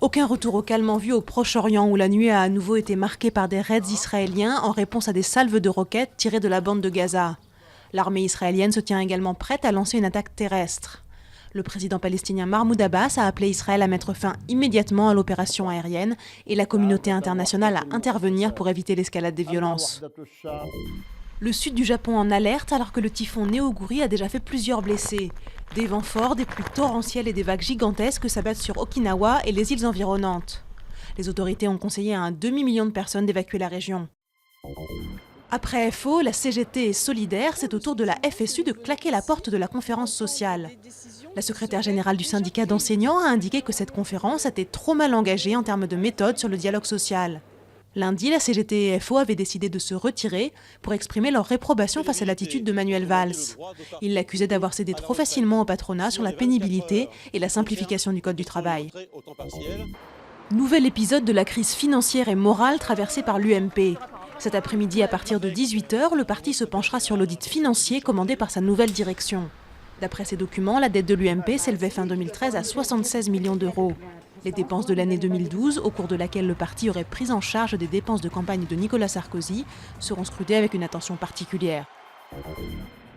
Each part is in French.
Aucun retour au calme en vue au Proche-Orient où la nuit a à nouveau été marquée par des raids israéliens en réponse à des salves de roquettes tirées de la bande de Gaza. L'armée israélienne se tient également prête à lancer une attaque terrestre. Le président palestinien Mahmoud Abbas a appelé Israël à mettre fin immédiatement à l'opération aérienne et la communauté internationale à intervenir pour éviter l'escalade des violences. Le sud du Japon en alerte alors que le typhon Neoguri a déjà fait plusieurs blessés. Des vents forts, des pluies torrentielles et des vagues gigantesques s'abattent sur Okinawa et les îles environnantes. Les autorités ont conseillé à un demi-million de personnes d'évacuer la région. Après FO, la CGT et Solidaire, c'est au tour de la FSU de claquer la porte de la conférence sociale. La secrétaire générale du syndicat d'enseignants a indiqué que cette conférence était trop mal engagée en termes de méthode sur le dialogue social. Lundi, la CGT et FO avaient décidé de se retirer pour exprimer leur réprobation face à l'attitude de Manuel Valls. Ils l'accusaient d'avoir cédé trop facilement au patronat sur la pénibilité et la simplification du code du travail. Nouvel épisode de la crise financière et morale traversée par l'UMP. Cet après-midi, à partir de 18h, le parti se penchera sur l'audit financier commandé par sa nouvelle direction. D'après ces documents, la dette de l'UMP s'élevait fin 2013 à 76 millions d'euros. Les dépenses de l'année 2012, au cours de laquelle le parti aurait pris en charge des dépenses de campagne de Nicolas Sarkozy, seront scrutées avec une attention particulière.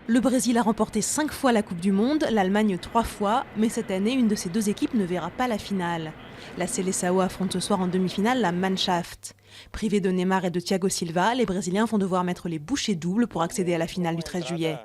Le Brésil a remporté 5 fois la Coupe du Monde, l'Allemagne 3 fois, mais cette année, une de ces deux équipes ne verra pas la finale. La Seleção affronte ce soir en demi-finale la Mannschaft. Privés de Neymar et de Thiago Silva, les Brésiliens vont devoir mettre les bouchées doubles pour accéder à la finale du 13 juillet.